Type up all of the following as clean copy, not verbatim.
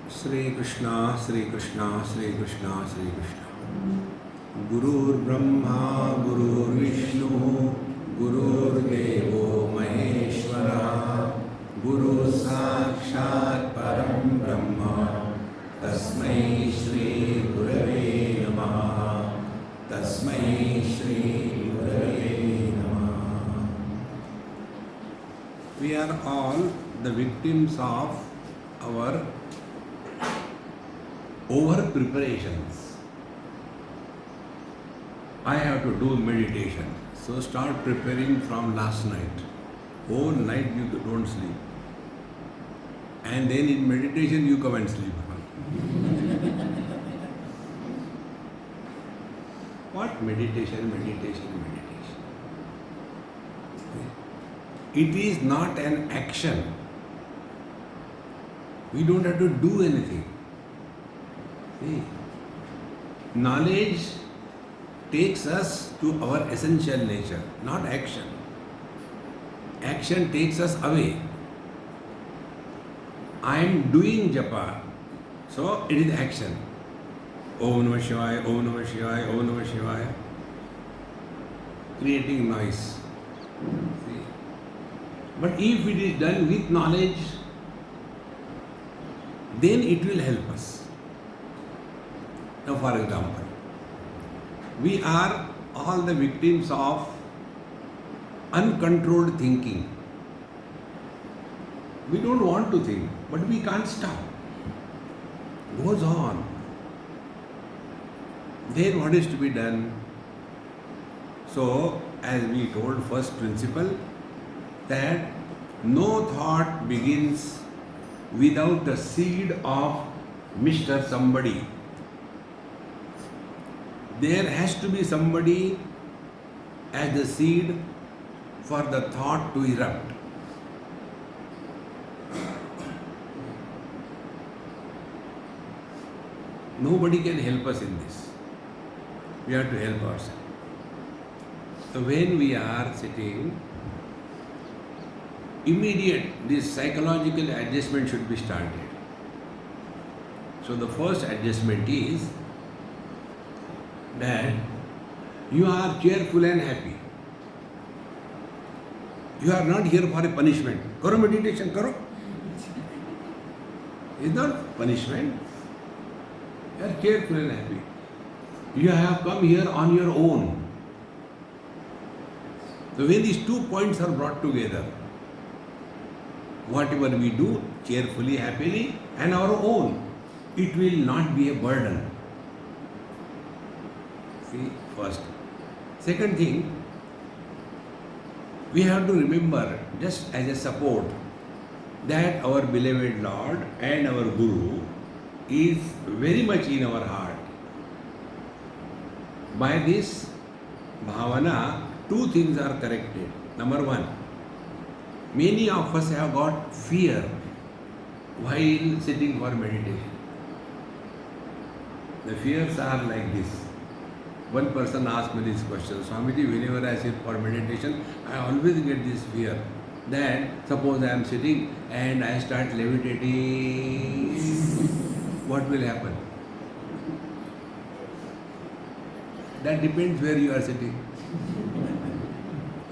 Sri Krishna, Sri Krishna, Sri Krishna, Sri Krishna. Gurur Brahma, Gurur Vishnu, Gurur Devo Maheshwara, Guru Sakshat Param Brahma, Tasmai Shri Gurave Namaha, Tasmai Shri Gurave Namaha. We are all the victims of our over preparations. I have to do meditation, so start preparing from last night. Whole night you don't sleep, and then in meditation you come and sleep. What meditation, meditation, meditation? It is not an action. We don't have to do anything. See, knowledge takes us to our essential nature, not action. Action takes us away. I am doing japa, so it is action. Om Namah Shivaya, Om Namah Shivaya, Om Namah Shivaya. Creating noise. See? But if it is done with knowledge, then it will help us. Now, for example, we are all the victims of uncontrolled thinking. We don't want to think, but we can't stop. Goes on. Then what is to be done? So, as we told, first principle, that no thought begins without the seed of Mr. Somebody. There has to be somebody as the seed for the thought to erupt. Nobody can help us in this. We have to help ourselves. So when we are sitting, immediate this psychological adjustment should be started. So the first adjustment is that you are cheerful and happy. You are not here for a punishment. Karo meditation, karo. It's not punishment. You are cheerful and happy. You have come here on your own. So when these 2 points are brought together, whatever we do, cheerfully, happily, and our own, it will not be a burden. See, first. Second thing, we have to remember, just as a support, that our beloved Lord and our Guru is very much in our heart. By this bhavana, 2 things are corrected. Number 1, many of us have got fear while sitting for meditation. The fears are like this. One person asked me this question, Swamiji, whenever I sit for meditation, I always get this fear that suppose I am sitting and I start levitating, what will happen? That depends where you are sitting.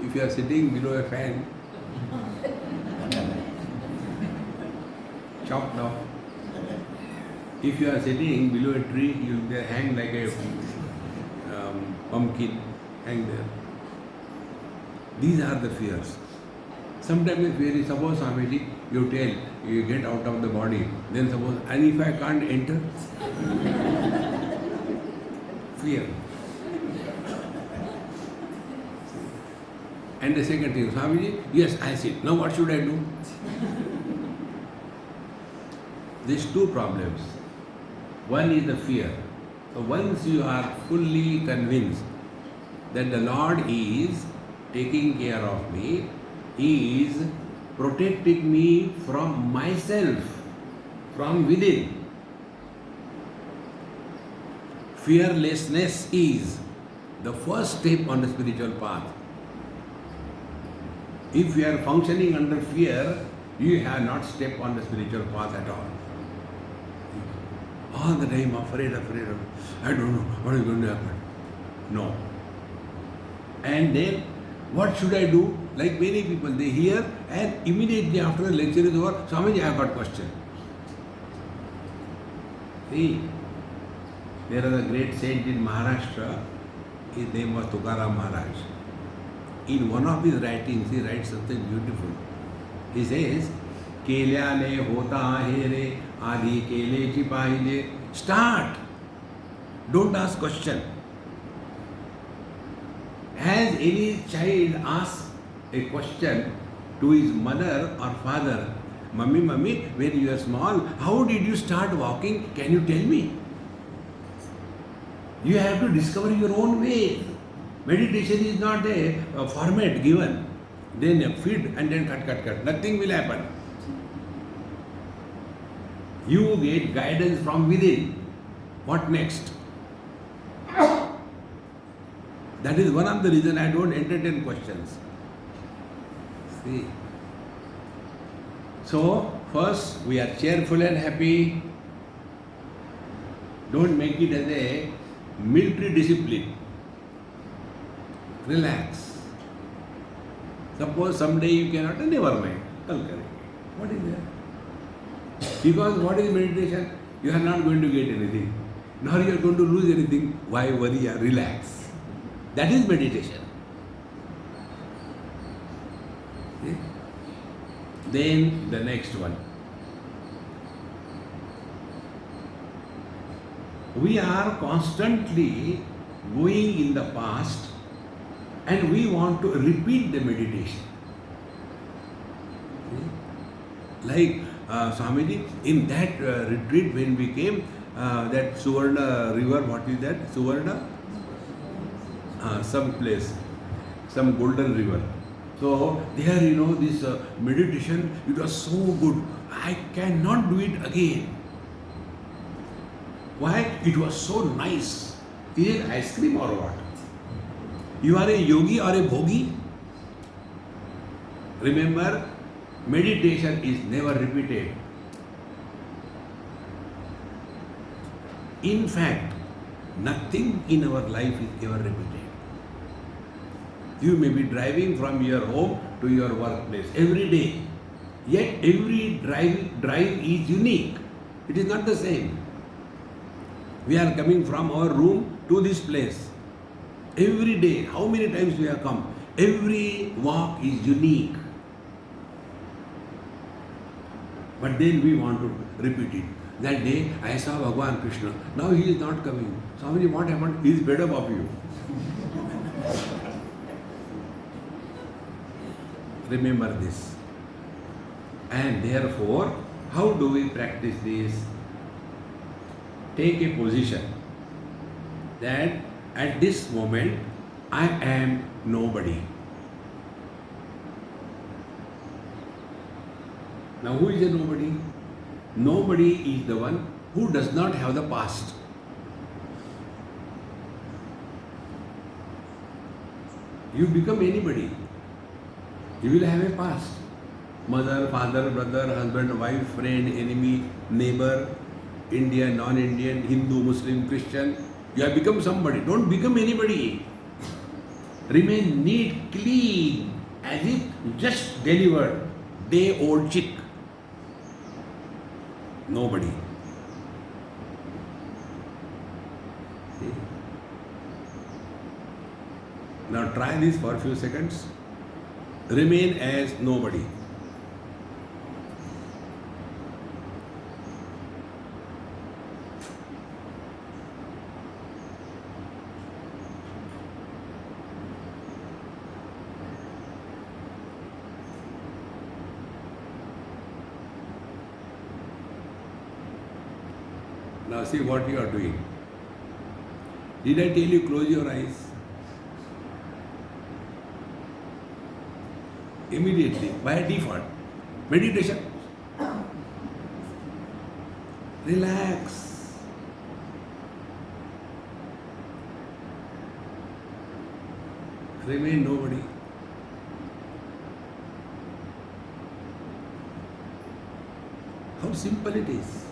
If you are sitting below a fan, chopped off. If you are sitting below a tree, you will hang like a pumpkin, hang there. These are the fears. Sometimes the fear is, suppose Swamiji, you tell, you get out of the body, then suppose, and if I can't enter? Fear. And the second thing, Swamiji, yes, I sit. Now what should I do? These 2 problems. One is the fear. So once you are fully convinced that the Lord is taking care of me, He is protecting me from myself, from within. Fearlessness is the first step on the spiritual path. If you are functioning under fear, you have not stepped on the spiritual path at all. All the time afraid, I don't know what is going to happen. No. And then what should I do? Like many people, they hear and immediately after the lecture is over, Swamiji, I have got question. See, there is a great saint in Maharashtra, his name was Tukaram Maharaj. In one of his writings, he writes something beautiful. He says, Kelyane hota ahe re, adi kele chi pahile. Start. Don't ask question. Has any child asked a question to his mother or father, Mummy, when you are small, how did you start walking? Can you tell me? You have to discover your own way. Meditation is not a format given. Then feed and then cut. Nothing will happen. You get guidance from within. What next? That is one of the reasons I don't entertain questions. See. So, first we are cheerful and happy. Don't make it as a military discipline. Relax. Suppose someday you cannot, never mind. What is that? Because what is meditation? You are not going to get anything. Nor you are going to lose anything. Why worry? Relax. That is meditation. See? Then the next one. We are constantly going in the past and we want to repeat the meditation. See? Like Swamiji, in that retreat when we came, that Suvarna river, what is that? Suvarna? Some place, some golden river. So there, this meditation, it was so good. I cannot do it again. Why? It was so nice. Is it ice cream or what? You are a yogi or a bhogi? Remember, meditation is never repeated. In fact, nothing in our life is ever repeated. You may be driving from your home to your workplace every day. Yet every drive is unique. It is not the same. We are coming from our room to this place. Every day, how many times we have come? Every walk is unique. But then we want to repeat it. That day I saw Bhagavan Krishna. Now he is not coming. Swamiji, what happened? He is better of you. Remember this. And therefore, how do we practice this? Take a position that at this moment I am nobody. Now who is a nobody? Nobody is the one who does not have the past. You become anybody. You will have a past. Mother, father, brother, husband, wife, friend, enemy, neighbor, Indian, non-Indian, Hindu, Muslim, Christian. You have become somebody. Don't become anybody. Remain neat, clean, as if just delivered, day-old chick. Nobody. See? Now try this for a few seconds. Remain as nobody. Now see what you are doing. Did I tell you close your eyes? Immediately, by default. Meditation. Relax. Remain nobody. How simple it is.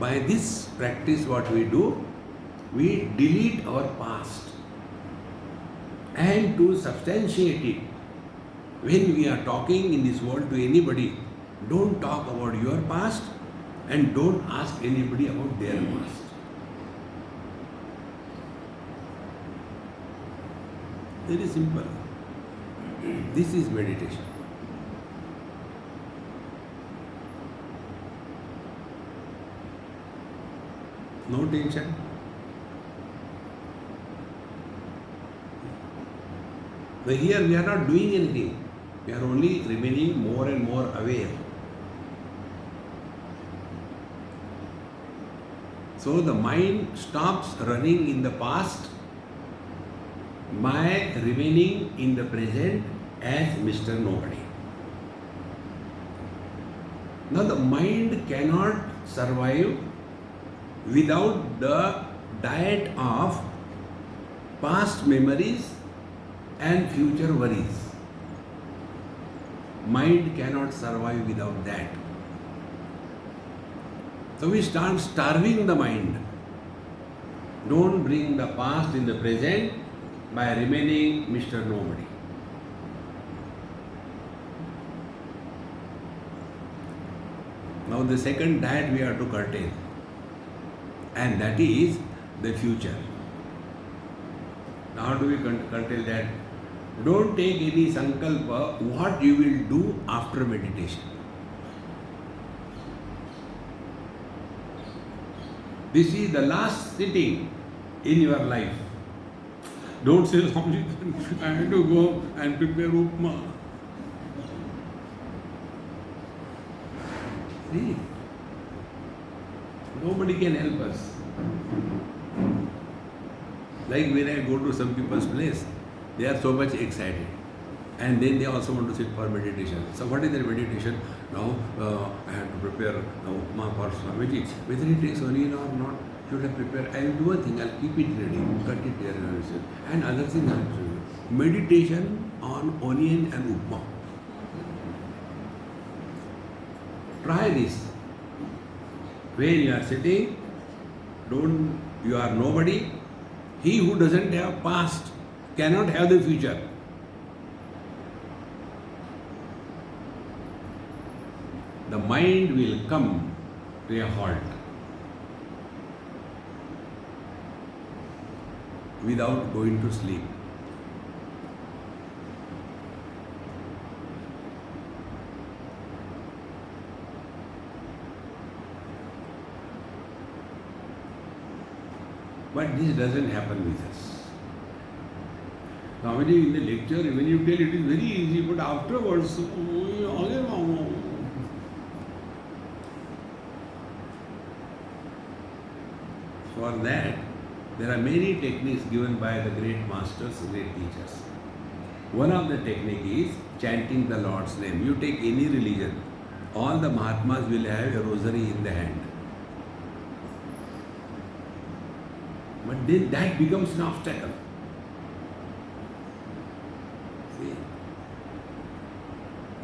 by this practice what we do, we delete our past. And to substantiate it, when we are talking in this world to anybody, don't talk about your past and don't ask anybody about their past. Very simple. This is meditation. No tension. But here we are not doing anything. We are only remaining more and more aware. So the mind stops running in the past by remaining in the present as Mr. Nobody. Now the mind cannot survive without the diet of past memories and future worries. Mind cannot survive without that. So we start starving the mind. Don't bring the past in the present by remaining Mr. Nobody. Now the second diet we have to curtail, and that is the future. Now how do we curtail that? Don't take any sankalpa what you will do after meditation. This is the last sitting in your life. Don't say, Swamiji, I have to go and prepare upma. See, nobody can help us. Like when I go to some people's place, they are so much excited. And then they also want to sit for meditation. So what is their meditation? Now I have to prepare upma for Swamiji. Whether it takes onion or not, should have prepared. I will do one thing, I'll keep it ready, cut it there and other things I'll do. Meditation on onion and upma. Try this. When you are sitting, you are nobody. He who doesn't have past cannot have the future. The mind will come to a halt without going to sleep. But this doesn't happen with us. Normally in the lecture, when you tell it is very easy, but afterwards, for that, there are many techniques given by the great masters, great teachers. One of the technique is chanting the Lord's name. You take any religion, all the Mahatmas will have a rosary in the hand. But then that becomes an obstacle. See?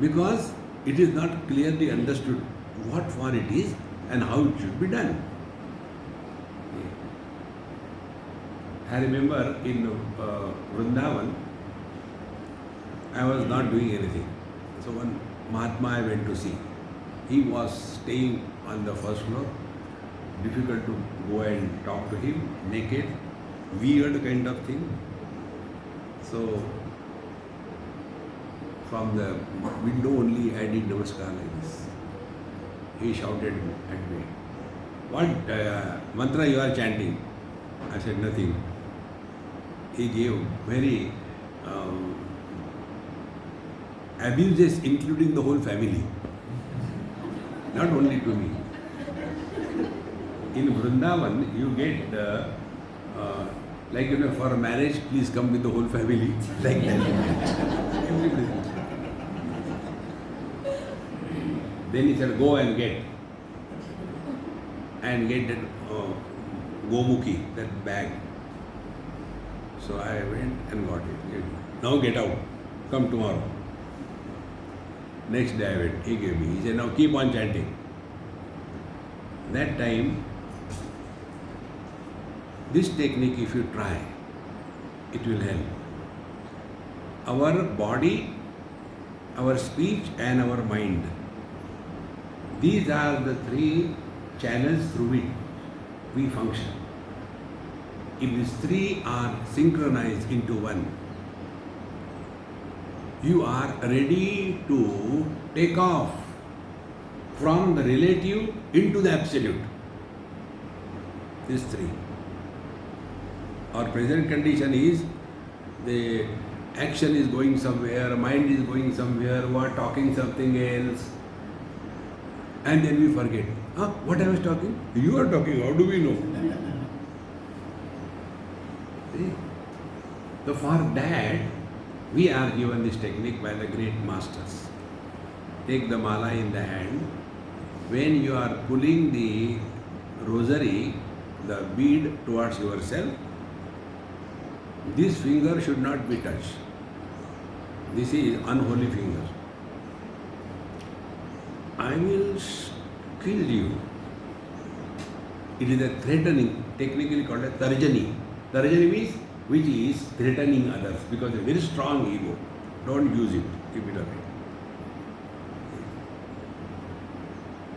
Because it is not clearly understood what for it is and how it should be done. I remember in Vrindavan, I was not doing anything. So one Mahatma I went to see. He was staying on the first floor. Difficult to go and talk to him, naked, weird kind of thing. So from the window only I did namaskar like this. He shouted at me, "What mantra you are chanting?" I said, "Nothing." He gave very abuses, including the whole family, not only to me. In Vrindavan, you get like for a marriage, please come with the whole family, like that. Then he said, "Go and get that gomukhi, that bag." So I went and got it. "Now get out, come tomorrow." Next day I went, he gave me. He said, "Now keep on chanting." That time, this technique if you try, it will help. Our body, our speech and our mind. These are the three channels through which we function. If these three are synchronized into one, you are ready to take off from the relative into the absolute. These three. Our present condition is the action is going somewhere, mind is going somewhere, we are talking something else, and then we forget. What I was talking? You are talking, how do we know? See? So for that, we are given this technique by the great masters. Take the mala in the hand. When you are pulling the rosary, the bead towards yourself, this finger should not be touched. This is unholy finger. I will kill you. It is a threatening, technically called a tarjani. Tarjani means which is threatening others because a very strong ego. Don't use it. Keep it away.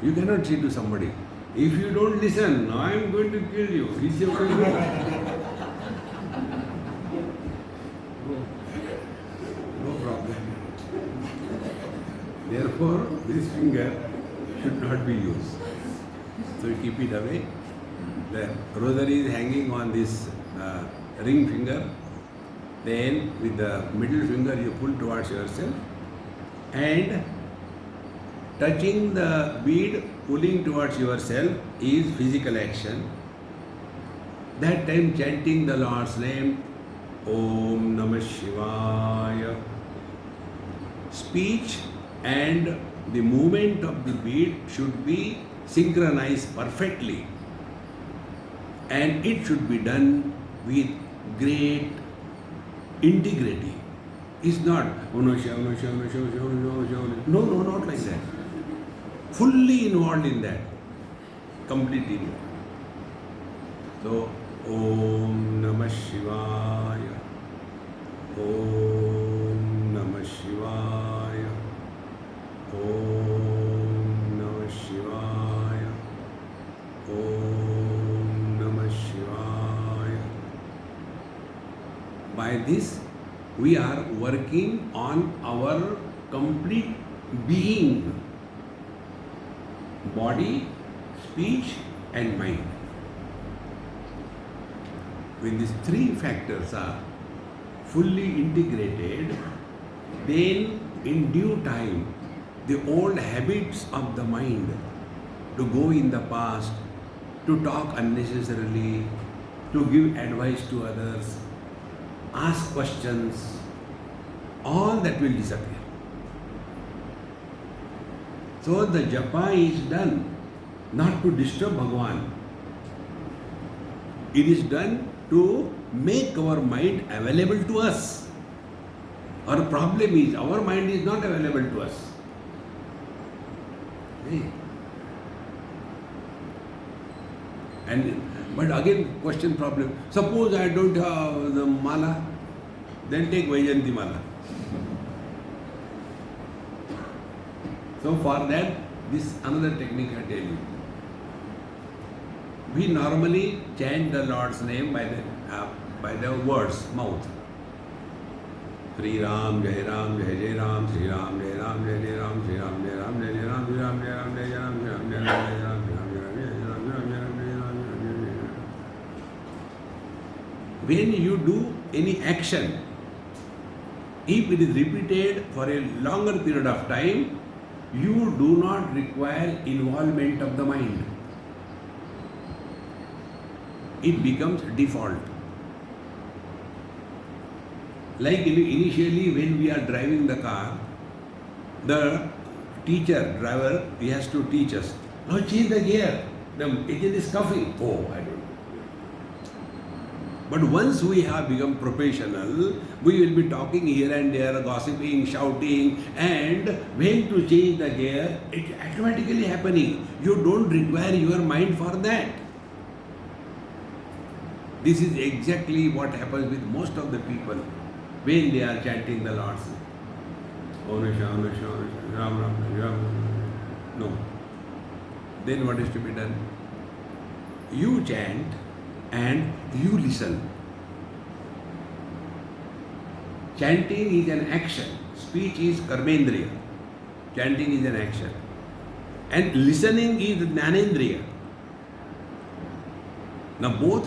You cannot say to somebody, if you don't listen, I am going to kill you. Is your no problem. Therefore, this finger should not be used. So you keep it away. The rosary is hanging on this ring finger. Then with the middle finger you pull towards yourself and touching the bead, pulling towards yourself is physical action. That time chanting the Lord's name, Om Namah Shivaya. Speech and the movement of the bead should be synchronized perfectly. And it should be done with great integrity. It's not, no, not like that. Fully involved in that. Completely involved. So, Om Namah Shivaya. Om Namah Shivaya. Om Namah Shivaya. Om Namah Shivaya. By this, we are working on our complete being, body, speech and mind. When these three factors are fully integrated, then in due time, the old habits of the mind to go in the past, to talk unnecessarily, to give advice to others, ask questions, all that will disappear. So the japa is done not to disturb Bhagavan. It is done to make our mind available to us. Our problem is our mind is not available to us. But again, question problem. Suppose I don't have the mala, then take Vaijayanti mala. So for that, this another technique I tell you. We normally chant the Lord's name by the words, mouth. Sri Ram, Jai Ram, Jai Jai Ram, Sri Ram, Jai Ram, Jai Jai Ram, Sri Ram, Jai Ram, Jai Jai Ram, Sri Ram, Jai Ram, Jai Jai Ram, Sri Ram, Jai Ram, Jai Ram, Sri Ram, Jai Ram, Jai Ram, Jai Ram, Jai Ram, Jai Ram, Jai Ram, Jai Ram, Jai Ram. When you do any action, if it is repeated for a longer period of time, you do not require involvement of the mind. It becomes default. Like initially when we are driving the car, the driver, he has to teach us. Now change the gear. The engine is coughing. Oh, I don't know. But once we have become professional, we will be talking here and there, gossiping, shouting, and when to change the gear, it's automatically happening. You don't require your mind for that. This is exactly what happens with most of the people when they are chanting the Lord's name. Ram Ram Ram. No. Then what is to be done? You chant and you listen. Chanting is an action. Speech is karmendriya. Chanting is an action. And listening is jnanendriya. Now both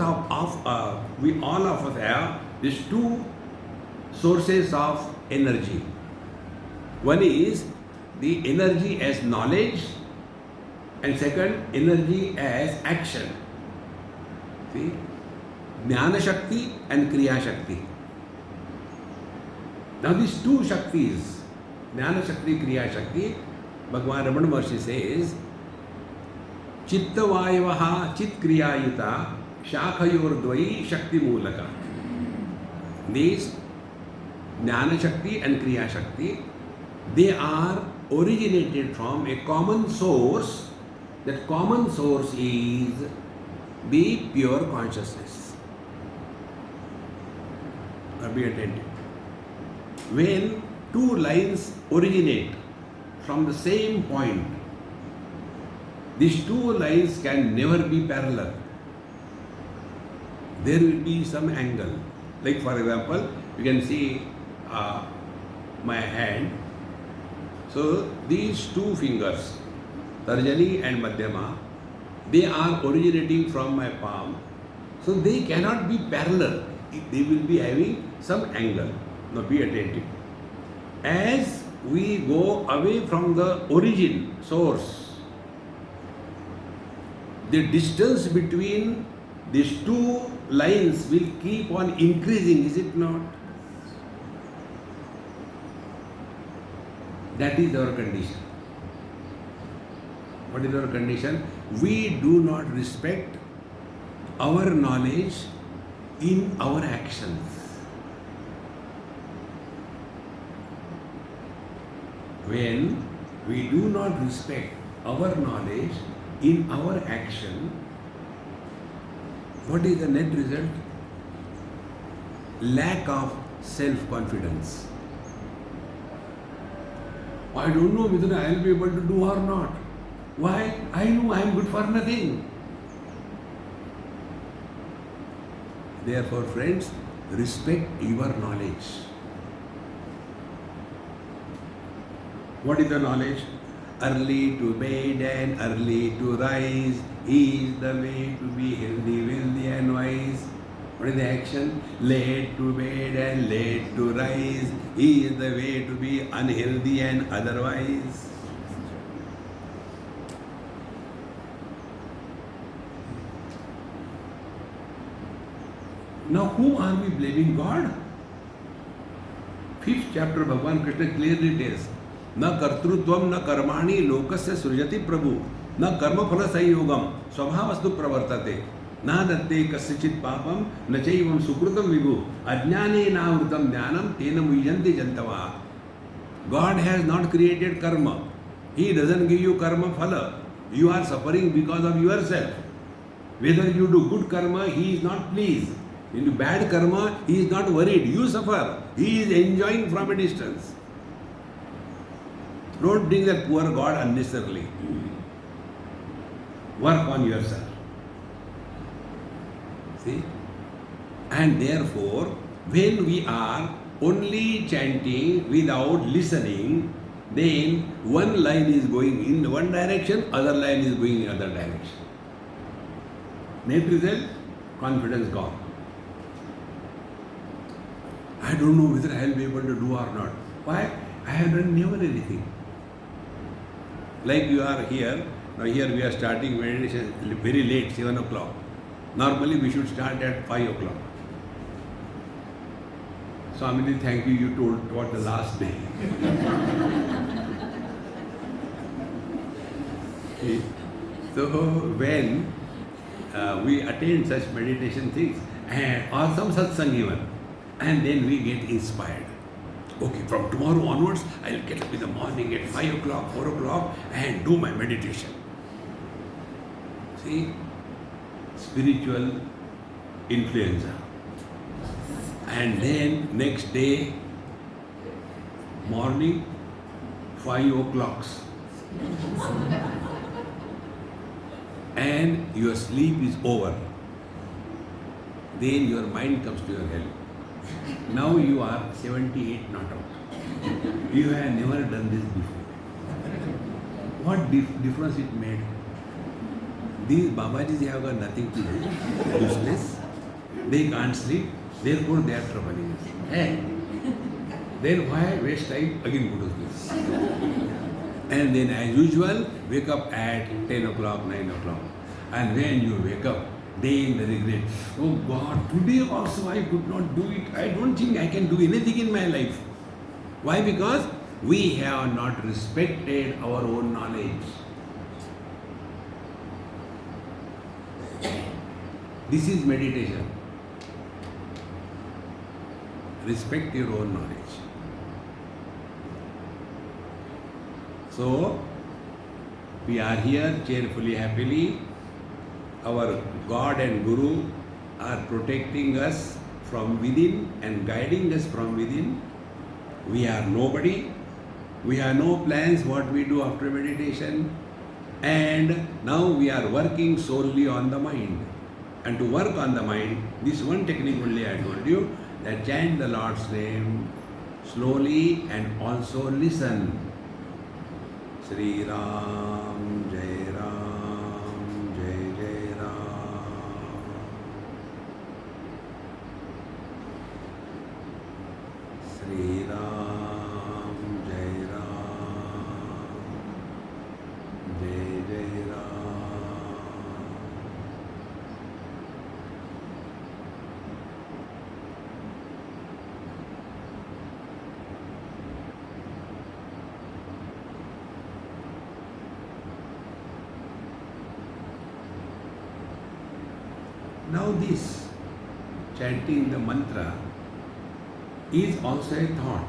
we all of us have these two sources of energy. One is the energy as knowledge, and second, energy as action. See? Jnana Shakti and Kriya Shakti. Now these two Shaktis, Jnana Shakti, Kriya Shakti, Bhagavan Ramana Maharshi says, Chitta Vayavaha Chit Kriyayuta Shakhayor Shakti Mulaka. These Jnana Shakti and Kriya Shakti, they are originated from a common source. That common source is the pure consciousness. Now be attentive. When two lines originate from the same point, these two lines can never be parallel. There will be some angle. Like for example, you can see my hand. So these two fingers, Tarjani and Madhyama, they are originating from my palm. So they cannot be parallel. They will be having some angle. Now be attentive. As we go away from the origin, source, the distance between these two lines will keep on increasing, is it not? That is our condition. What is our condition? We do not respect our knowledge in our actions. When we do not respect our knowledge in our action, what is the net result? Lack of self-confidence. I don't know whether I will be able to do or not. Why? I know I am good for nothing. Therefore, friends, respect your knowledge. What is the knowledge? Early to bed and early to rise is the way to be healthy, wealthy and wise. What is the action? Late to bed and late to rise is the way to be unhealthy and otherwise. Now whom are we blaming? God? 5th chapter Bhagavan Krishna clearly tells, Na kartrutvam na karmani lokasya srujati prabhu na karma phala sayogam swabhavastu pravartate na datte kasyachit papam na chaivam sukrutam vibhu ajnane navrutam jnanam tena muyanti jantava. God has not created karma. He doesn't give you karma phala. You are suffering because of yourself. Whether you do good karma, He is not pleased. When you do bad karma, He is not worried. You suffer. He is enjoying from a distance. Don't bring that poor God unnecessarily. Work on yourself. See? And therefore, when we are only chanting without listening, then one line is going in one direction, other line is going in other direction. Net result, confidence gone. I don't know whether I will be able to do or not. Why? I have done never anything. Like you are here, now here we are starting meditation very late, 7 o'clock. Normally we should start at 5 o'clock. Swamiji, thank you, you told what the last day. Okay. So when we attend such meditation things, and or some satsang even, and then we get inspired. Okay, from tomorrow onwards, I'll get up in the morning at 5 o'clock, 4 o'clock and do my meditation. See, spiritual influenza. And then next day, morning, 5 o'clock. And your sleep is over. Then your mind comes to your help. Now you are 78 not out. You have never done this before. What difference it made? These Babajis have got nothing to do. Useless. They can't sleep. Therefore they are troubling us. Hey. Then why waste time? Again go to sleep. And then as usual, wake up at 10 o'clock, 9 o'clock. And when you wake up, then the regret. Oh God, today also I could not do it. I don't think I can do anything in my life. Why? Because we have not respected our own knowledge. This is meditation. Respect your own knowledge. So, we are here cheerfully, happily. Our God and Guru are protecting us from within and guiding us from within. We are nobody. We have no plans what we do after meditation. And now we are working solely on the mind. And to work on the mind, this one technique only I told you, that chant the Lord's name slowly and also listen. Sri Ram, Jai Ram, Jai Jai Ram. Sri Ram, Jai Ram, Jai Jai Ram. Now this chanting the mantra is also a thought.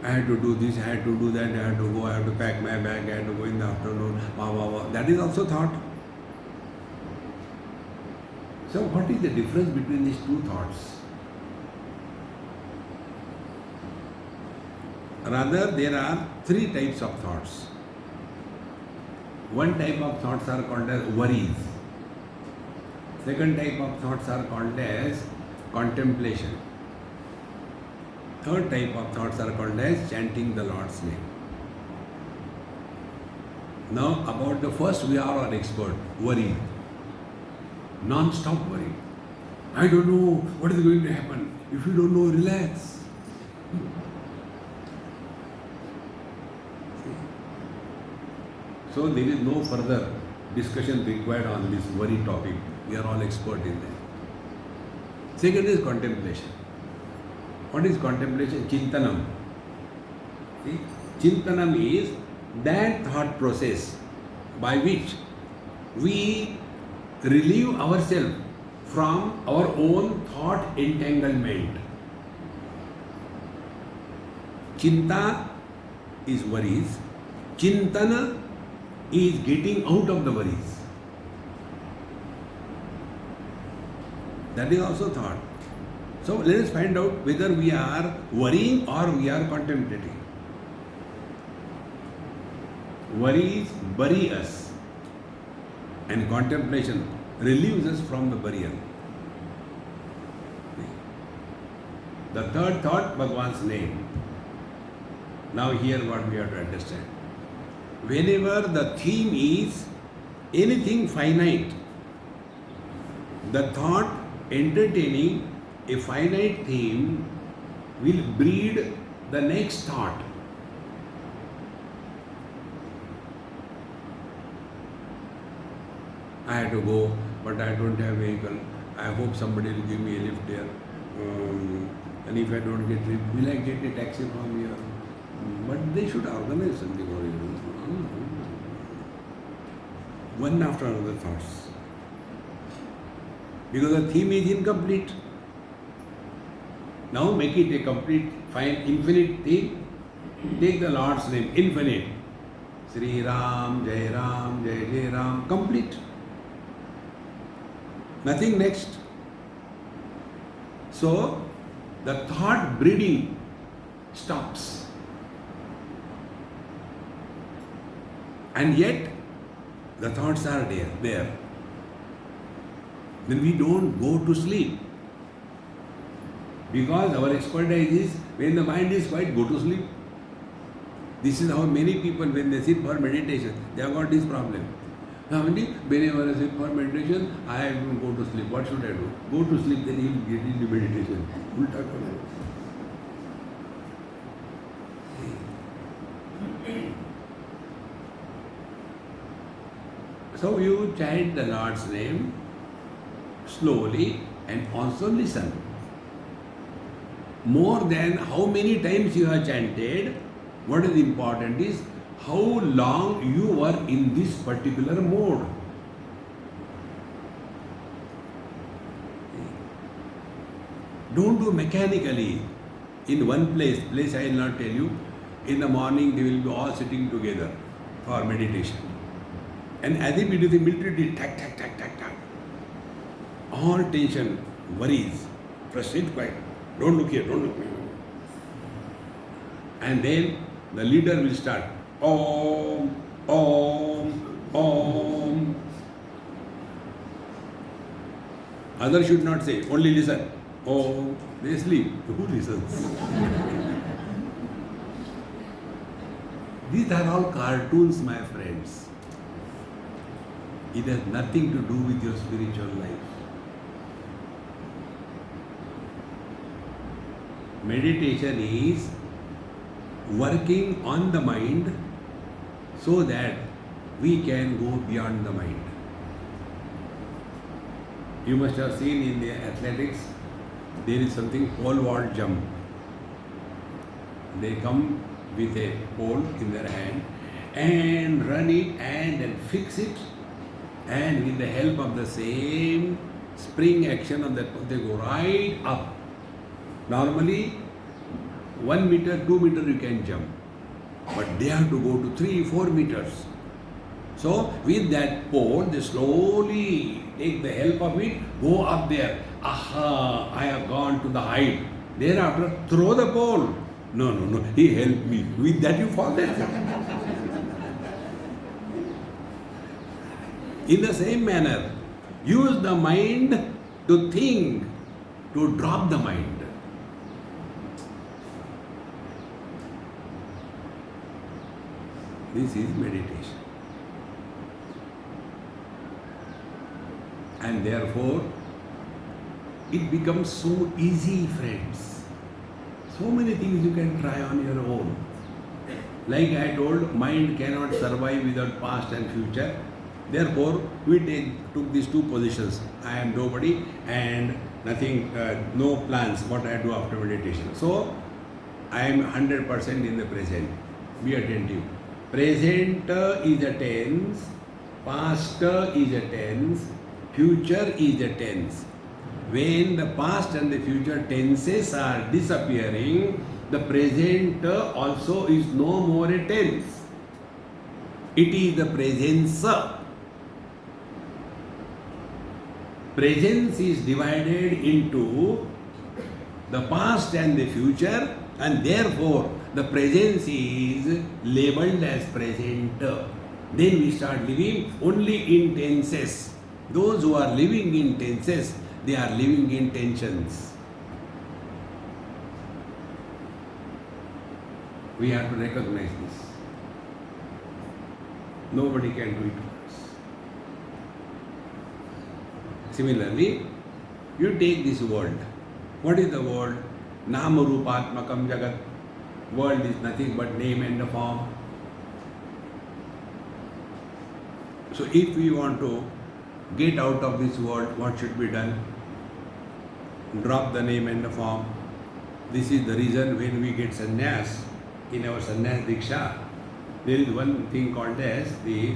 I had to do this, I had to do that, I had to go, I have to pack my bag, I had to go in the afternoon, That is also thought. So what is the difference between these two thoughts? Rather, there are three types of thoughts. One type of thoughts are called as worries. Second type of thoughts are called as contemplation. Third type of thoughts are called as chanting the Lord's name. Now about the first, we are an expert, worry. Non-stop worry. I don't know what is going to happen. If you don't know, relax. So there is no further discussion required on this worry topic. We are all expert in that. Second is contemplation. What is contemplation? Chintanam. See? Chintanam is that thought process by which we relieve ourselves from our own thought entanglement. Chinta is worries. Chintana is getting out of the worries. That is also thought. So let us find out whether we are worrying or we are contemplating. Worries bury us, and contemplation relieves us from the burial. The third thought, Bhagwan's name. Now here what we have to understand. Whenever the theme is anything finite, the thought entertaining a finite theme will breed the next thought. I have to go, but I don't have vehicle. I hope somebody will give me a lift there. And if I don't get lift, will I get a taxi from here? But they should organize something for you. One after another thoughts. because the theme is incomplete. Now make it a complete, fine, infinite theme. Take the Lord's name, infinite. Sri Ram, Jai Ram, Jai Jai Ram, complete. Nothing next. So, the thought breeding stops. And yet, the thoughts are there. Then we don't go to sleep. Because our expertise is, when the mind is quiet, go to sleep. This is how many people, when they sit for meditation, they have got this problem. Now, whenever I sit for meditation, I will go to sleep. What should I do? Go to sleep, then you will get into meditation. Ulta karo. So you chant the Lord's name slowly and also listen. More than how many times you have chanted, what is important is how long you were in this particular mode. Don't do mechanically in one place. I will not tell you. In the morning they will be all sitting together for meditation. And as if it is a military drill, tack, tack, tack, tack, tack. All tension, worries, frustrated, quiet. Don't look here, don't look here. And then the leader will start. Om, Om, Om. Others should not say, only listen. Om. They sleep. Who listens? These are all cartoons, my friends. It has nothing to do with your spiritual life. Meditation is working on the mind so that we can go beyond the mind. You must have seen in the athletics, there is something pole vault jump. They come with a pole in their hand and run it and then fix it, and with the help of the same spring action on that pole, they go right up. Normally 1 meter, 2 meter you can jump, but they have to go to 3-4 meters. So with that pole, they slowly take the help of it, go up there. Aha, I have gone to the height. Thereafter, throw the pole. No, he helped me. With that you fall there. In the same manner, use the mind to think, to drop the mind. This is meditation. And therefore, it becomes so easy, friends. So many things you can try on your own. Like I told, mind cannot survive without past and future. Therefore, we took these two positions. I am nobody and nothing, no plans, what I do after meditation. So, I am 100% in the present. Be attentive. Present is a tense, past is a tense, future is a tense. When the past and the future tenses are disappearing, the present also is no more a tense. It is the presence. Presence is divided into the past and the future, and therefore the presence is labeled as present. Then we start living only in tenses. Those who are living in tenses, they are living in tensions. We have to recognize this. Nobody can do it for us. Similarly, you take this world. What is the world? Nama Rupatmakam Jagat. World is nothing but name and form. So if we want to get out of this world, what should be done? Drop the name and the form. This is the reason when we get sannyas, in our sannyas diksha, there is one thing called as the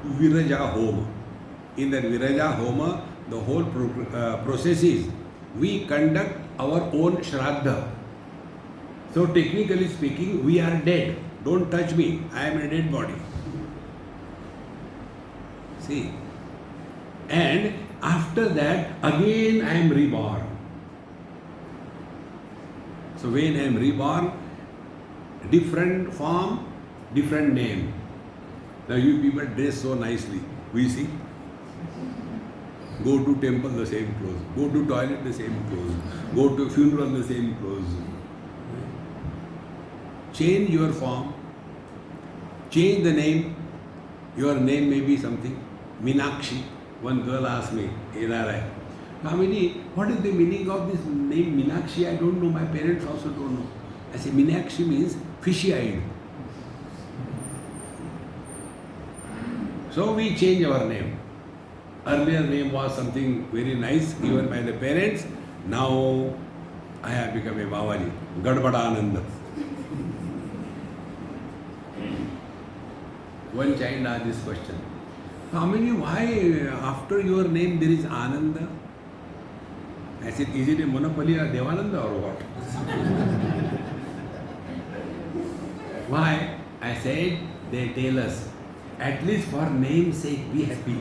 Viraja Homa. In the Viraja Homa, the whole process is we conduct our own shraddha. So technically speaking, we are dead. Don't touch me. I am a dead body. See. And after that, again I am reborn. So when I am reborn, different form, different name. Now you people dress so nicely. We see. Go to temple, the same clothes. Go to toilet, the same clothes. Go to funeral, the same clothes. Change your form. Change the name. Your name may be something. Meenakshi. One girl asked me, NRI, Kamini, what is the meaning of this name Meenakshi? I don't know. My parents also don't know. I say, Meenakshi means fishy-eyed. So we change our name. Earlier name was something very nice given by the parents. Now I have become a Bawali. Gadbadananda. One child asked this question. Kamini, why after your name there is Ananda? I said, is it a monopoly of Devananda or what? Why? I said, they tell us, at least for name's sake, be happy.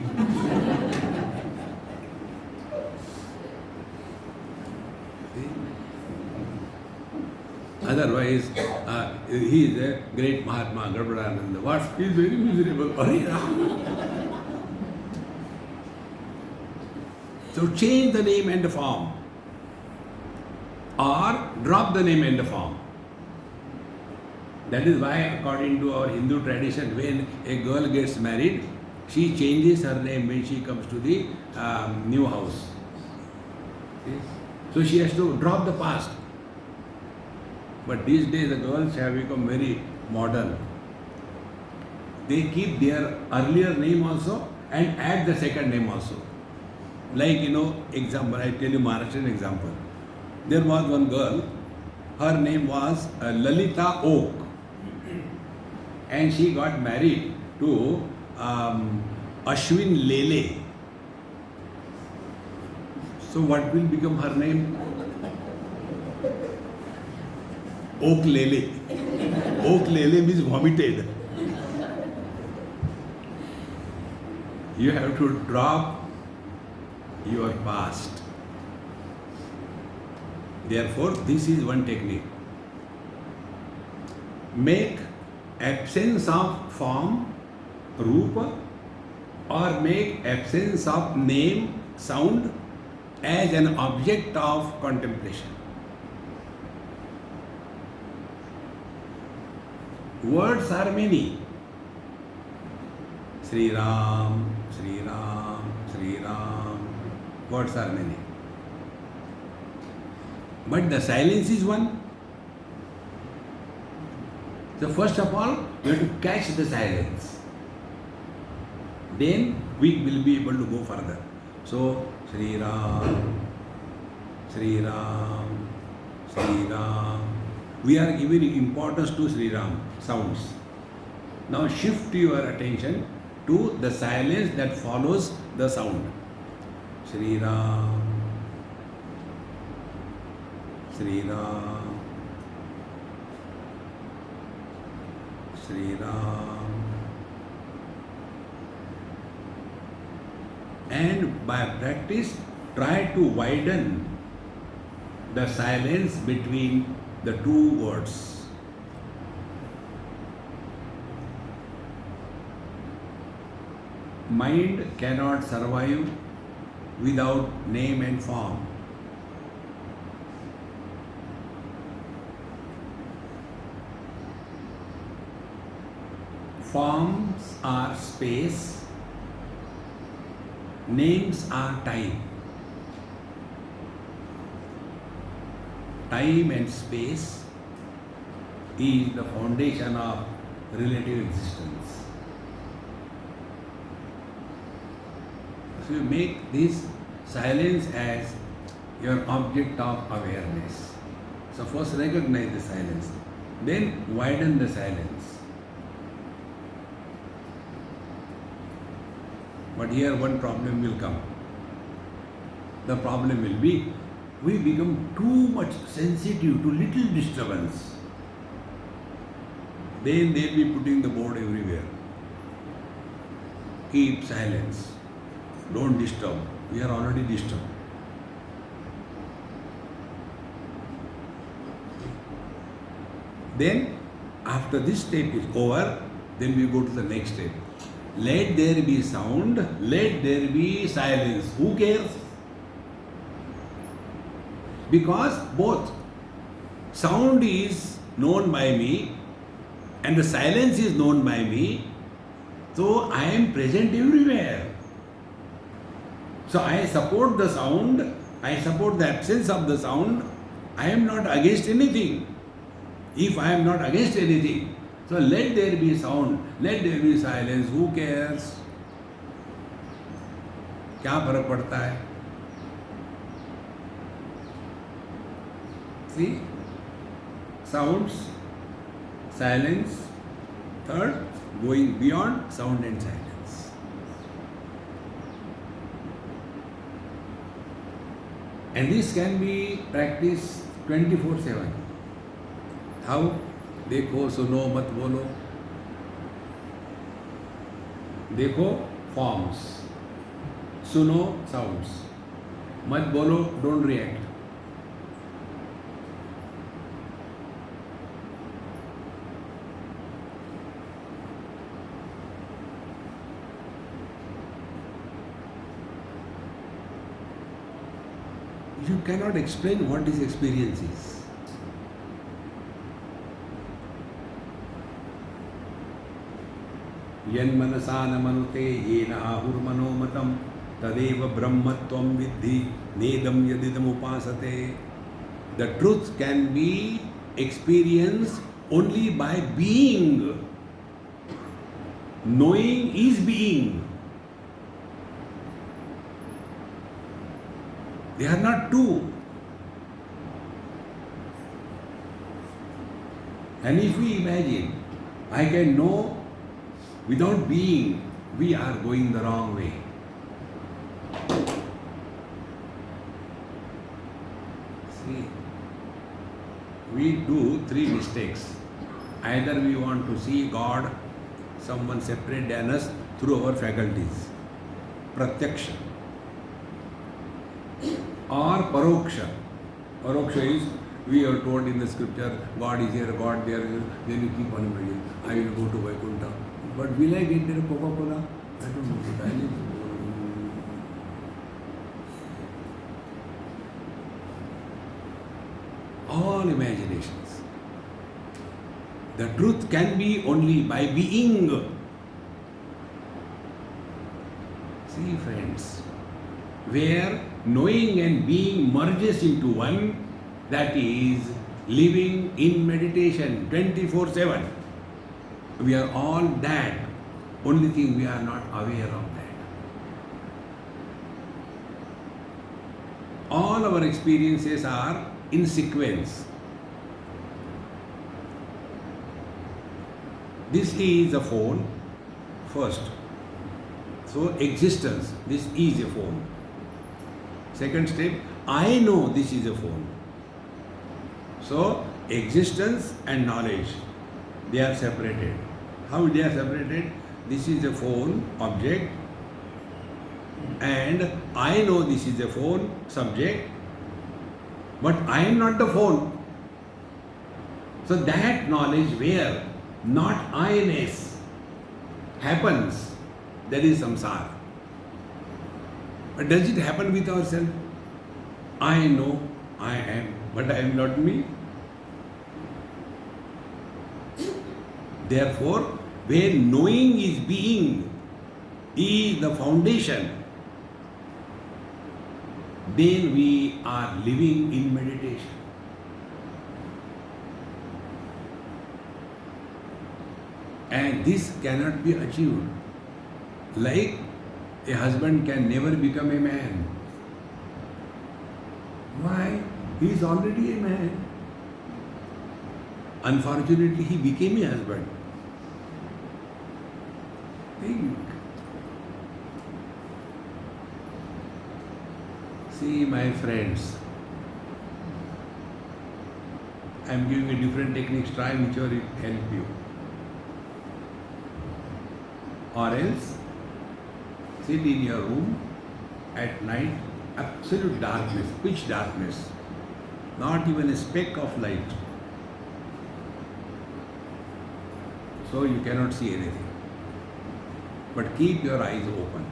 Otherwise, he is a great Mahatma, Garbhadananda. What? He is very miserable. So change the name and the form. Or drop the name and the form. That is why, according to our Hindu tradition, when a girl gets married, she changes her name when she comes to the new house. See? So she has to drop the past. But these days the girls have become very modern. They keep their earlier name also and add the second name also. Like, example, I tell you Maharashtrian example. There was one girl, her name was Lalita Oak. And she got married to Ashwin Lele. So what will become her name? Oak Lele. Oak Lele means vomited. You have to drop your past. Therefore, this is one technique. Make absence of form, rupa, or make absence of name, sound as an object of contemplation. Words are many. Sri Ram, Sri Ram, Sri Ram. Words are many. But the silence is one. So first of all, we have to catch the silence. Then we will be able to go further. So Sri Ram, Sri Ram, Sri Ram. We are giving importance to Sri Ram sounds. Now shift your attention to the silence that follows the sound. Sri Ram, Sri Ram, Sri Ram. And by practice, try to widen the silence between the two words. Mind cannot survive without name and form. Forms are space, names are time. Time and space is the foundation of relative existence. So you make this silence as your object of awareness. So first recognize the silence, then widen the silence. But here one problem will come. the problem will be we become too much sensitive to little disturbance. Then they'll be putting the board everywhere. Keep silence. Don't disturb. We are already disturbed. Then, after this step is over, then we go to the next step. Let there be sound, let there be silence. Who cares? Because both sound is known by me and the silence is known by me, so I am present everywhere. So I support the sound, I support the absence of the sound, I am not against anything. If I am not against anything, so let there be sound, let there be silence, who cares? क्या फर्क पड़ता है? See? Sounds, silence, third, going beyond sound and silence. And this can be practiced 24/7. How? देखो सुनो मत बोलो. देखो forms, सुनो sounds, मत बोलो don't react. You cannot explain what this experience is. यन्मनसा न मनुते येन आहुर्मनोमतं तदेव ब्रह्मत्वं विद्धि नेदं यदिदम् उपासते. The truth can be experienced only by being. Knowing is being. They are not two. And if we imagine, I can know without being, we are going the wrong way. See, we do three mistakes. Either we want to see God, someone separate than us through our faculties, pratyaksha, or paroksha. Paroksha is, we are told in the scripture, God is here, God there, then you keep on imagining, I will go to Vaikuntha. But will I get there Coca-Cola? I don't know. I need all imaginations. The truth can be only by being. See, friends, where knowing and being merges into one, that is living in meditation 24/7. We are all that. Only thing we are not aware of that. All our experiences are in sequence. This is a phone first. So existence, this is a phone. Second step, I know this is a phone. So existence and knowledge, they are separated. How they are separated? This is a phone object and I know this is a phone subject, but I am not the phone. So that knowledge where not I-ness happens, that is samsara. But does it happen with ourselves? I know I am, but I am not me. Therefore, where knowing is being is the foundation, then we are living in meditation. And this cannot be achieved. Like a husband can never become a man. Why? He is already a man. Unfortunately, he became a husband. Think. See, my friends, I am giving you different techniques, try whichever will help you. Or else, sit in your room at night, absolute darkness, pitch darkness, not even a speck of light. So you cannot see anything. But keep your eyes open.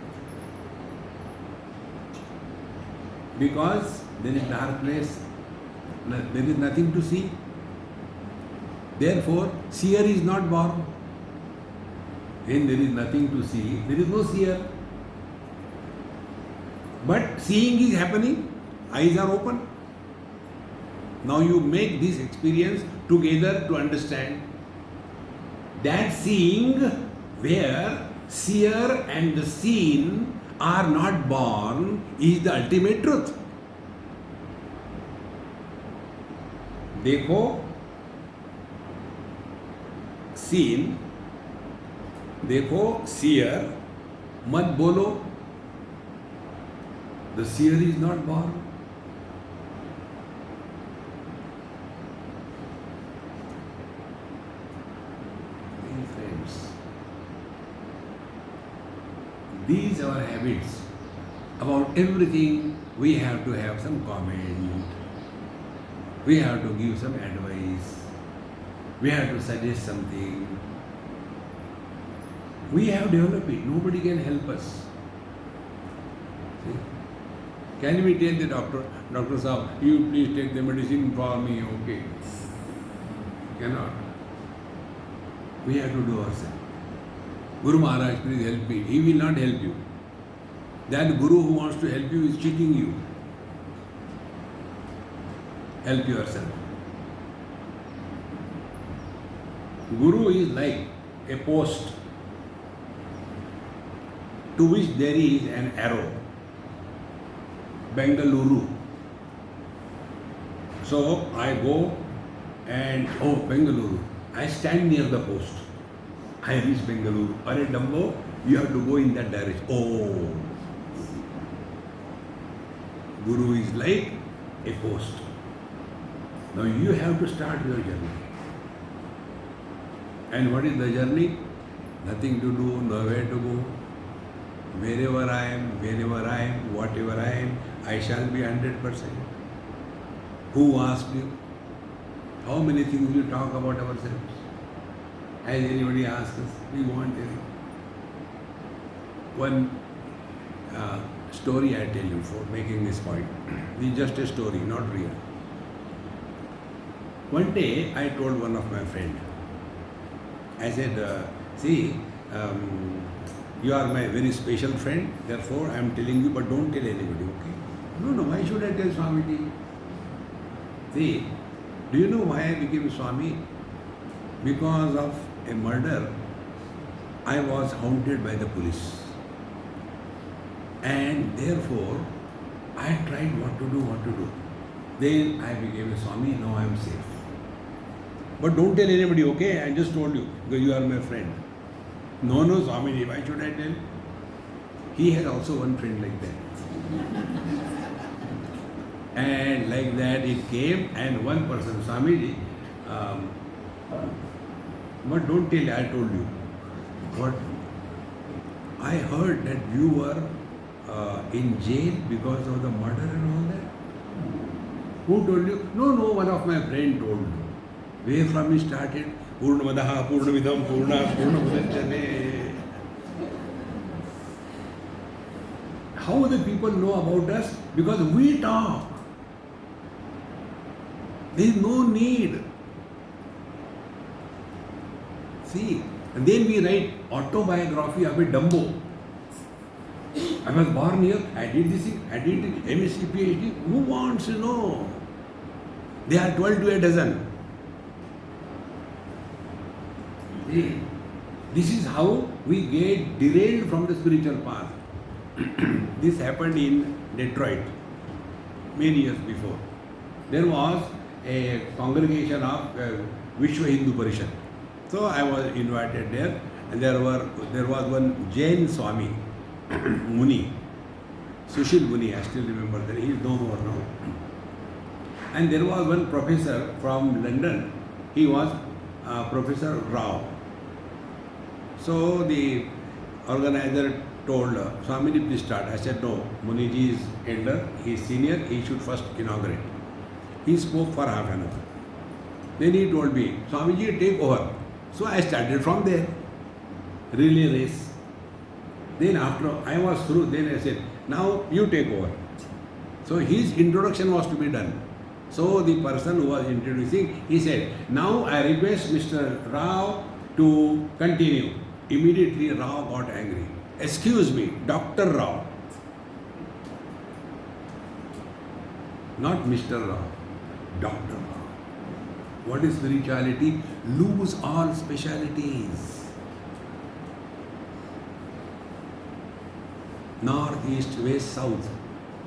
Because there is darkness, there is nothing to see. Therefore, seer is not born. When there is nothing to see, there is no seer. But seeing is happening, eyes are open. Now you make this experience together to understand that seeing where seer and the seen are not born is the ultimate truth. देखो scene, देखो seer, मत बोलो the seer is not born. Dear friends, these are habits. About everything we have to have some comment. We have to give some advice. We have to suggest something. We have developed it. Nobody can help us. See? Can we tell the doctor, Doctor Saab, you please take the medicine for me, okay? Cannot. We have to do ourselves. Guru Maharaj, please help me. He will not help you. That Guru who wants to help you is cheating you. Help yourself. Guru is like a post to which there is an arrow. Bengaluru. So I go and, Bengaluru. I stand near the post. I reach Bengaluru. Are Dumbo, you have to go in that direction. Oh. Guru is like a post. Now you have to start your journey. And what is the journey? Nothing to do, nowhere to go. Wherever I am, wherever I am, whatever I am, I shall be 100%. Who asked you? How many things you talk about ourselves? Has anybody asked us? We want it. One story I tell you for making this point. This is just a story, not real. One day I told one of my friends, I said, you are my very special friend, therefore I am telling you, but don't tell anybody, okay? No, why should I tell Swamiji? See, do you know why I became Swami? Because of a murder, I was haunted by the police. And therefore, I tried what to do. Then I became a Swami, now I am safe. But don't tell anybody, okay? I just told you, because you are my friend. No, Swamiji, why should I tell? He had also one friend like that. And like that it came, and one person, Swamiji, but don't tell, I told you. But I heard that you were in jail because of the murder and all that. Who told you? No, one of my friends told me. Where from he started? Purnamadaha, Purnamidam, Purnamudachane. How the people know about us? Because we talk. There is no need. See, and then we write autobiography of a Dumbo. I was born here, I did this thing, I did MSc, PhD. Who wants to know? They are 12 to a dozen. See, this is how we get derailed from the spiritual path. This happened in Detroit many years before. There was a congregation of Vishwa Hindu Parishad. So I was invited there, and there was one Jain Swami, Muni. Sushil Muni, I still remember that. He is no more now. And there was one professor from London. He was Professor Rao. So the organizer told Swamiji, please start. I said, no, Muniji is elder, he is senior, he should first inaugurate. He spoke for half an hour. Then he told me, Swamiji, take over. So I started from there. Relay race. Then after I was through, then I said, now you take over. So his introduction was to be done. So the person who was introducing, he said, now I request Mr. Rao to continue. Immediately Rao got angry. Excuse me, Dr. Rao. Not Mr. Rao, Dr. Rao. What is spirituality? Lose all specialities. North, east, west, south.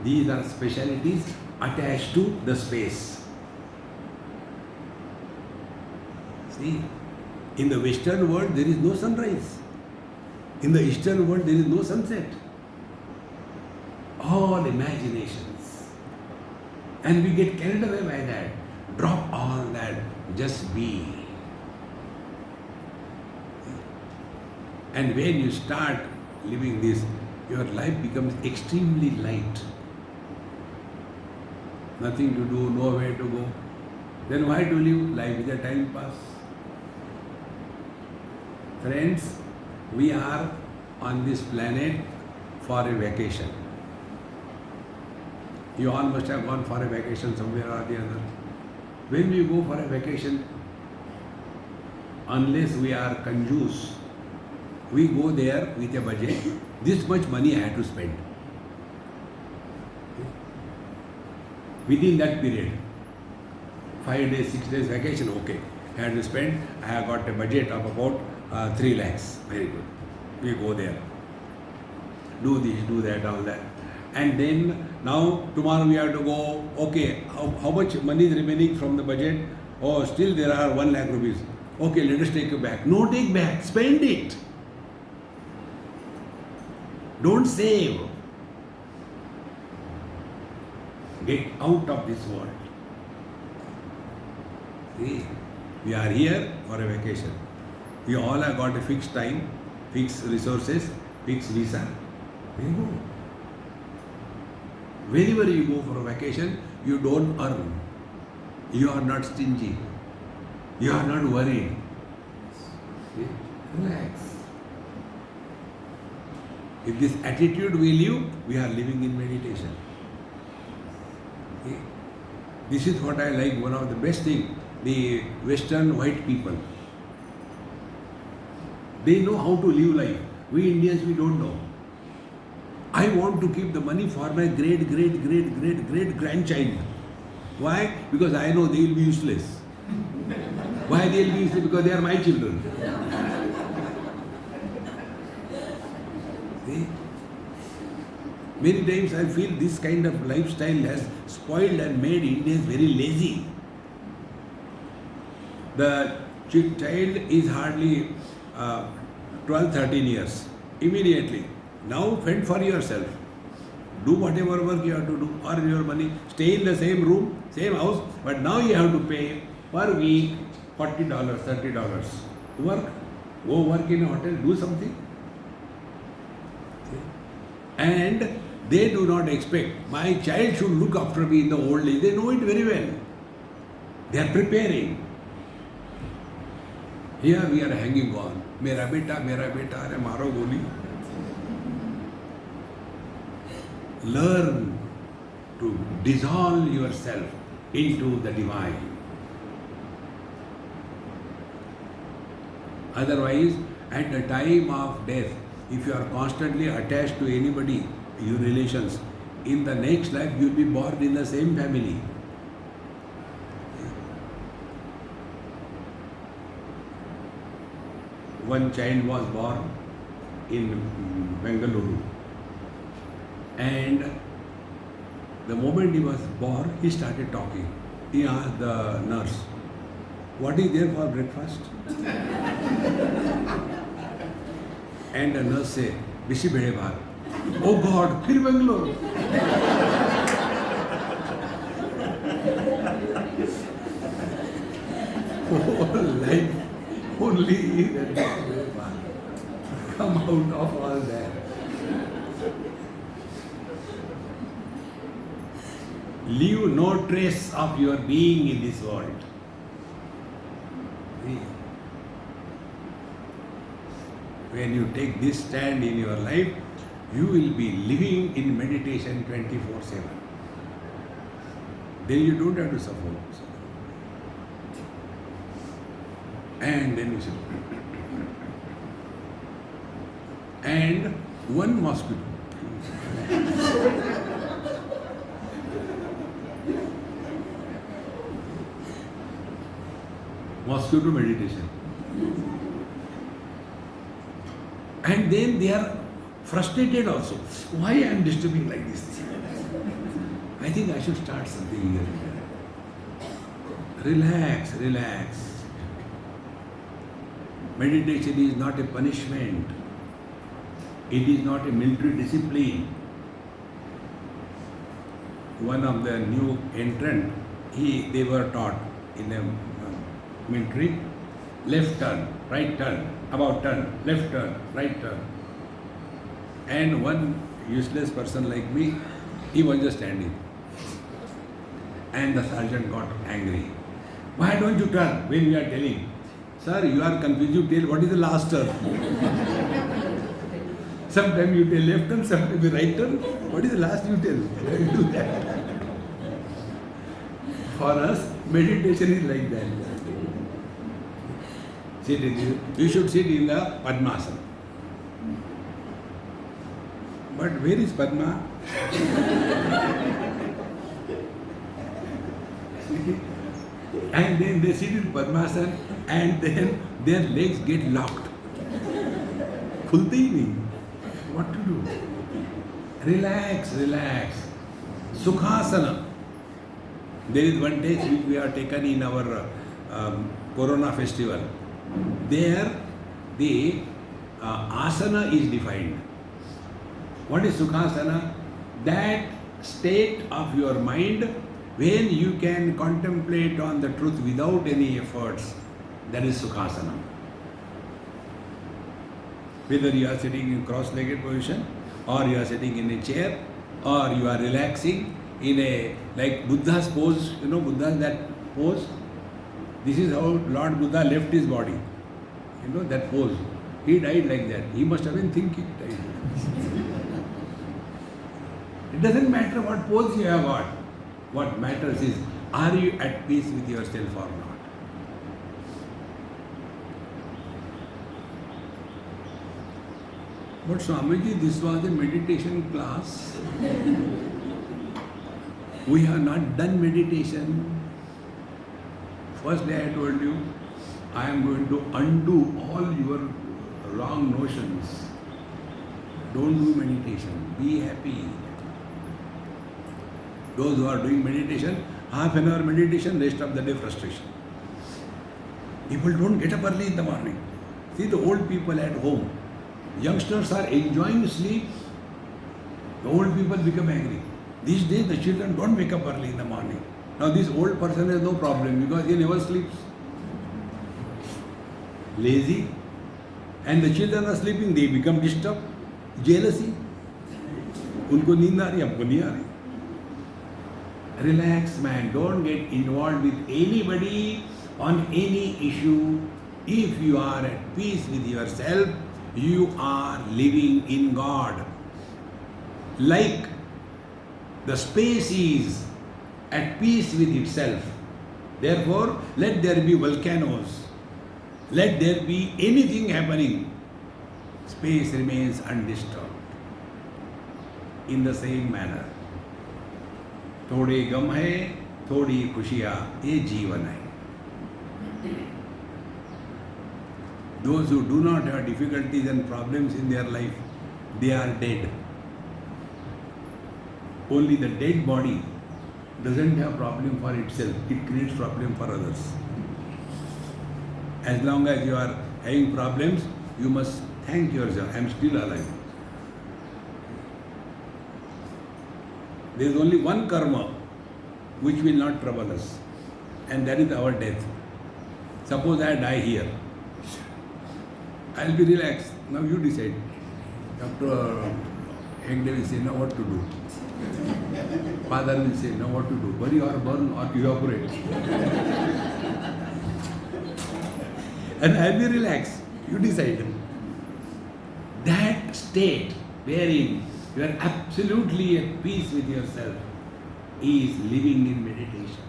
These are specialities attached to the space. See, in the Western world there is no sunrise. In the Eastern world there is no sunset. All imaginations. And we get carried away by that. Drop all that. Just be. And when you start living this, your life becomes extremely light. Nothing to do, nowhere to go. Then why to live? Life is a time pass. Friends, we are on this planet for a vacation. You all must have gone for a vacation somewhere or the other. When we go for a vacation, unless we are conjuice, we go there with a budget. This much money I have to spend. Within that period, 5 days, 6 days vacation, okay. I have to spend, I have got a budget of about 3 lakhs. Very good. We go there. Do this, do that, all that. And then, now, tomorrow we have to go, okay, how much money is remaining from the budget? Oh, still there are 1 lakh rupees. Okay, let us take it back. No, take back, spend it. Don't save. Get out of this world. See, we are here for a vacation. We all have got a fixed time, fixed resources, fixed visa. We go. Wherever you go for a vacation, you don't earn. You are not stingy. You are not worried. See? Relax. If this attitude we live, we are living in meditation. Okay. This is what I like, one of the best things, the Western white people. They know how to live life. We Indians, we don't know. I want to keep the money for my great grandchild. Why? Because I know they will be useless. Why they will be useless? Because they are my children. See? Many times I feel this kind of lifestyle has spoiled and made Indians very lazy. The child is hardly 12-13 years. Immediately. Now fend for yourself. Do whatever work you have to do, earn your money, stay in the same room, same house, but now you have to pay per week $40, $30. Work. Go work in a hotel, do something. And they do not expect, my child should look after me in the old age. They know it very well. They are preparing. Here we are hanging on. Mera beta, are maro goli. Learn to dissolve yourself into the divine. Otherwise, at the time of death, if you are constantly attached to anybody, your relations, in the next life you will be born in the same family. One child was born in Bengaluru, and the moment he was born, he started talking. He asked the nurse, "What is there for breakfast?" And the nurse said, "Bishi bede bhat." Oh God, फिर Bengaluru. Whole life only that come out of all that. Leave no trace of your being in this world. When you take this stand in your life, you will be living in meditation 24/7. Then you don't have to suffer. And then you say, and one mosquito. Mosquito meditation. And then they are frustrated also. Why I am disturbing like this? I think I should start something here. Relax, relax. Meditation is not a punishment. It is not a military discipline. One of the new entrant, they were taught in a military, left turn, right turn, about turn, left turn, right turn. And one useless person like me, he was just standing. And the sergeant got angry. Why don't you turn when we are telling? Sir, you are confused. You tell what is the last turn. Sometimes you tell left turn, sometimes right turn. What is the last you tell? You do that. For us, meditation is like that. You should sit in the Padmasana. But where is Padma? And then they sit in Padmasana and then their legs get locked. Khulte hi nahi. What to do? Relax, relax. Sukhasana. There is one test which we have taken in our Corona festival. There the asana is defined. What is Sukhasana? That state of your mind when you can contemplate on the truth without any efforts, that is Sukhasana. Whether you are sitting in cross-legged position, or you are sitting in a chair, or you are relaxing in a, like Buddha's pose, you know Buddha's that pose? This is how Lord Buddha left his body. You know that pose. He died like that. He must have been thinking. It doesn't matter what pose you have got. What matters is, are you at peace with yourself or not? But Swamiji, this was a meditation class. We have not done meditation. First day I told you, I am going to undo all your wrong notions. Don't do meditation. Be happy. Those who are doing meditation, half an hour meditation, rest of the day frustration. People don't get up early in the morning. See the old people at home. Youngsters are enjoying sleep. The old people become angry. These days the children don't wake up early in the morning. Now this old person has no problem because he never sleeps. Lazy. And the children are sleeping, they become disturbed. Jealousy. उनको नींद आ रही, हमको नहीं आ रही. Relax, man. Don't get involved with anybody on any issue. If you are at peace with yourself, you are living in God. Like the space is at peace with itself. Therefore, let there be volcanoes. Let there be anything happening. Space remains undisturbed. In the same manner. थोड़े गम है, थोड़ी खुशियाँ, ये जीवन है. Those who do not have difficulties and problems in their life, they are dead. Only the dead body doesn't have problem for itself, it creates problem for others. As long as you are having problems, you must thank yourself, I am still alive. There is only one karma which will not trouble us, and that is our death. Suppose I die here, I will be relaxed. Now you decide. Dr. Hegde will say, now what to do? Father will say, now what to do? Bury or burn or evaporate? And I will be relaxed. You decide. That state wherein you are absolutely at peace with yourself is living in meditation.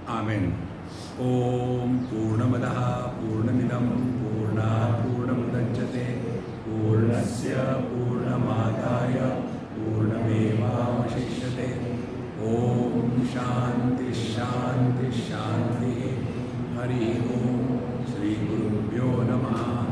Amen. Om Purnamadaha Purnamidam Purnat Purnamudachyate Purnasya Purnamadaya Purnamevavashishyate. Om Shanti Shanti Shanti. Hari Om Shri Gurubhyo Namaha.